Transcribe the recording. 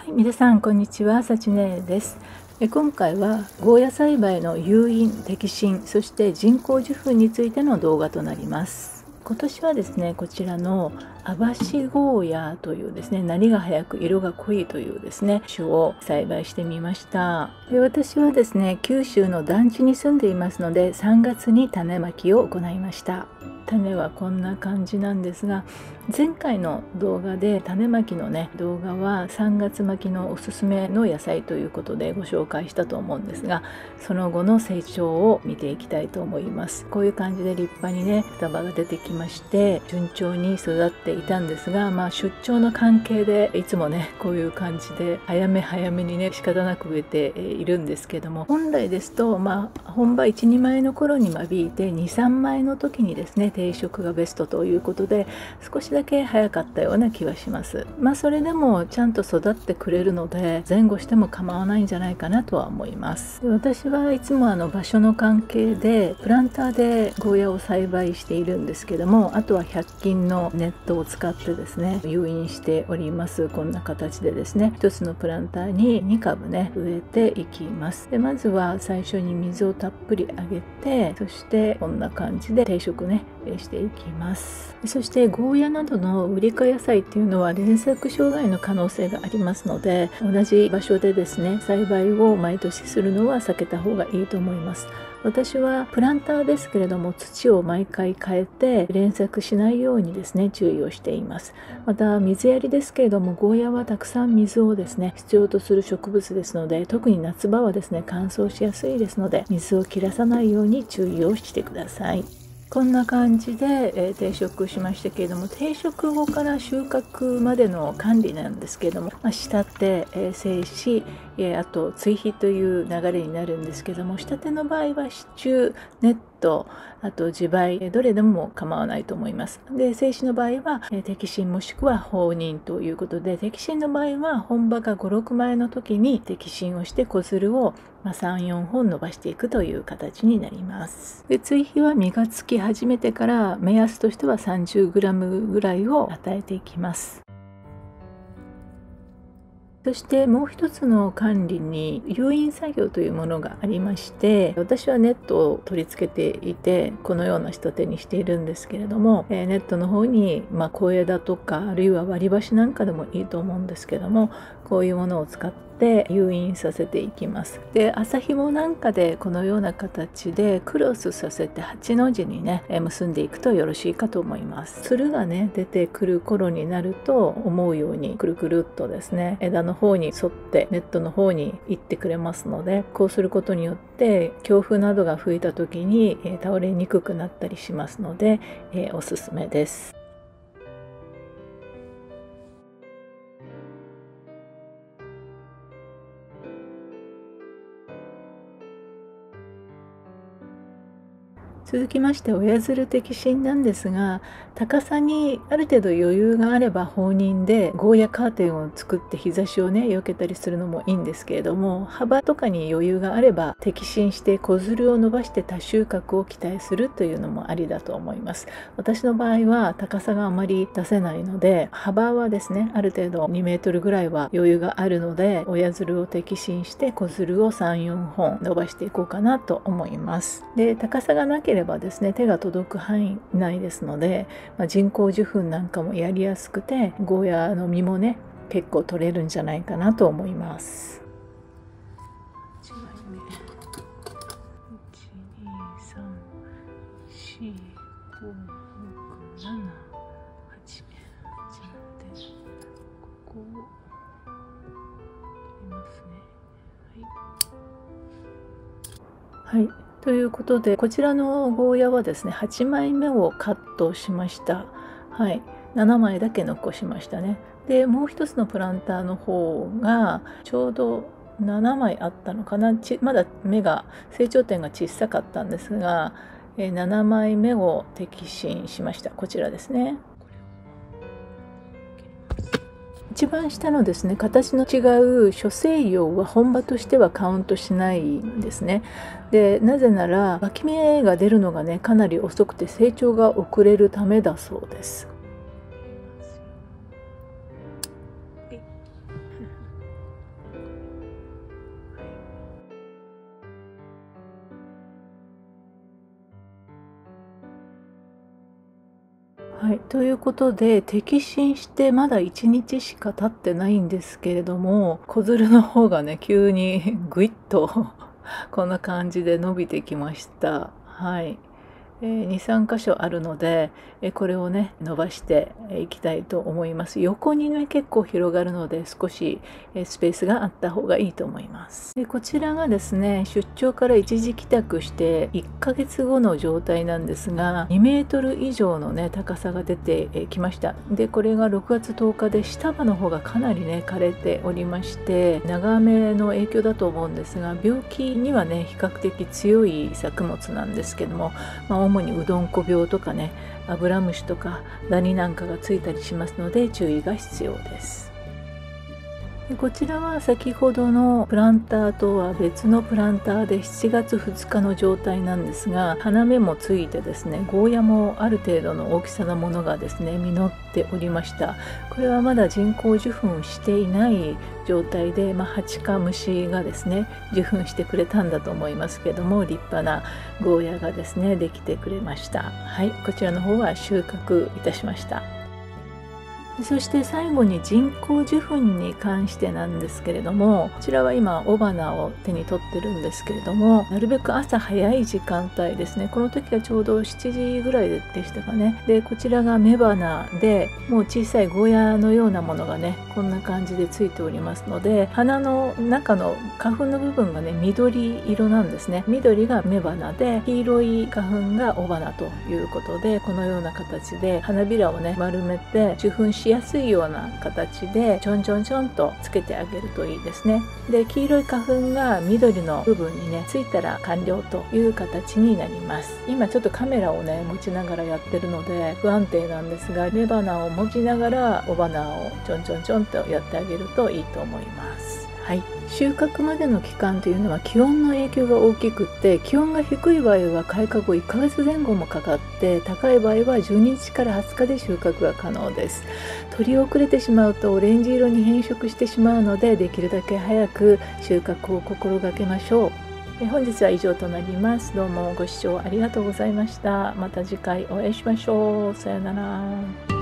はい、皆さんこんにちは、さちねです。今回はゴーヤ栽培の誘引、摘心、そして人工授粉についての動画となります。今年はですね、こちらの網走ゴーヤというですね、なりが早く色が濃いというですね、種を栽培してみました。私はですね、九州の団地に住んでいますので、3月に種まきを行いました。種はこんな感じなんですが、前回の動画で種まきのね動画は3月巻きのおすすめの野菜ということでご紹介したと思うんですが、その後の成長を見ていきたいと思います。こういう感じで立派にね双葉が出てきまして順調に育っていたんですが、出張の関係でいつもねこういう感じで早めにね仕方なく植えているんですけども、本来ですと本葉 1,2 枚の頃に間引いて 2,3 枚の時にですね定食がベストということで、少しだけ早かったような気はします。それでもちゃんと育ってくれるので前後しても構わないんじゃないかなとは思います。私はいつも場所の関係でプランターでゴーヤを栽培しているんですけども、あとは100均のネットを使ってですね誘引しております。こんな形でですね一つのプランターに2株ね植えていきます。でまずは最初に水をたっぷりあげて、そしてこんな感じで定食ねしていきます。そしてゴーヤなどのウリ科野菜っていうのは連作障害の可能性がありますので、同じ場所でですね栽培を毎年するのは避けた方がいいと思います。私はプランターですけれども土を毎回変えて連作しないようにですね注意をしています。また水やりですけれども、ゴーヤはたくさん水をですね必要とする植物ですので、特に夏場はですね乾燥しやすいですので水を切らさないように注意をしてください。こんな感じで、定食しましたけれども、定食後から収穫までの管理なんですけれども、仕立て、製紙、あと追肥という流れになるんですけども、仕立ての場合は支柱、ネット、あと地梅、どれでも構わないと思います。で製紙の場合は摘心もしくは放任ということで、摘心の場合は本葉が5、6枚の時に摘心をして子づるを3、4本伸ばしていくという形になります。で追肥は実がつき始めてから目安としては 30g ぐらいを与えていきます。そしてもう一つの管理に誘引作業というものがありまして、私はネットを取り付けていてこのような仕立てにしているんですけれども、ネットの方に小枝とかあるいは割り箸なんかでもいいと思うんですけども、こういうものを使って誘引させていきます。で麻紐なんかでこのような形でクロスさせて8の字にね結んでいくとよろしいかと思います。つるがね出てくる頃になると思うようにくるくるっとですね枝の方に沿ってネットの方に行ってくれますので、こうすることによって強風などが吹いた時に倒れにくくなったりしますので、おすすめです。続きまして親づる摘心なんですが、高さにある程度余裕があれば放任でゴーヤカーテンを作って日差しをね避けたりするのもいいんですけれども、幅とかに余裕があれば摘心して子づるを伸ばして多収穫を期待するというのもありだと思います。私の場合は高さがあまり出せないので、幅はですねある程度2メートルぐらいは余裕があるので、親づるを摘心して子づるを3、4本伸ばしていこうかなと思います。で高さがなければですね手が届く範囲内ですので、人工授粉なんかもやりやすくてゴーヤの実もね結構取れるんじゃないかなと思います。1枚目1234567ここを取りますね。はい、ということでこちらのゴーヤはですね8枚目をカットしました。はい、7枚だけ残しましたね。でもう一つのプランターの方がちょうど7枚あったのかな、まだ芽が成長点が小さかったんですが、7枚目を摘心しました。こちらですね。一番下のですね形の違う諸生葉は本葉としてはカウントしないんですね。でなぜならわき芽が出るのがねかなり遅くて成長が遅れるためだそうです。はい、ということで摘心してまだ1日しか経ってないんですけれども、子づるの方がね急にぐいっとこんな感じで伸びてきました。はい。2、3箇所あるので、これをね伸ばしていきたいと思います。横にね結構広がるので少しスペースがあった方がいいと思います。でこちらがですね、出張から一時帰宅して1ヶ月後の状態なんですが、2メートル以上のね高さが出てきました。でこれが6月10日で、下葉の方がかなりね枯れておりまして、長雨の影響だと思うんですが、病気にはね比較的強い作物なんですけども、主にうどんこ病とかね、アブラムシとかダニなんかがついたりしますので注意が必要です。でこちらは先ほどのプランターとは別のプランターで7月2日の状態なんですが、花芽もついてですね、ゴーヤもある程度の大きさのものがですね実っておりました。これはまだ人工授粉していない状態で、蜂か虫がですね受粉してくれたんだと思いますけども、立派なゴーヤがですねできてくれました。はい、こちらの方は収穫いたしました。そして最後に人工授粉に関してなんですけれども、こちらは今雄花を手に取ってるんですけれども、なるべく朝早い時間帯ですね。この時はちょうど7時ぐらいでしたかね。でこちらが雌花で、もう小さいゴーヤのようなものがねこんな感じでついておりますので、花の中の花粉の部分がね緑色なんですね。緑が雌花で黄色い花粉が雄花ということで、このような形で花びらをね丸めて受粉しやすいような形でちょんちょんちょんとつけてあげるといいですね。で黄色い花粉が緑の部分にねついたら完了という形になります。今ちょっとカメラをね持ちながらやってるので不安定なんですが、雌花を持ちながら雄花をちょんちょんちょんとやってあげるといいと思います。はい、収穫までの期間というのは気温の影響が大きくって、気温が低い場合は開花後1ヶ月前後もかかって、高い場合は12日から20日で収穫が可能です。取り遅れてしまうとオレンジ色に変色してしまうので、できるだけ早く収穫を心がけましょう。本日は以上となります。どうもご視聴ありがとうございました。また次回お会いしましょう。さよなら。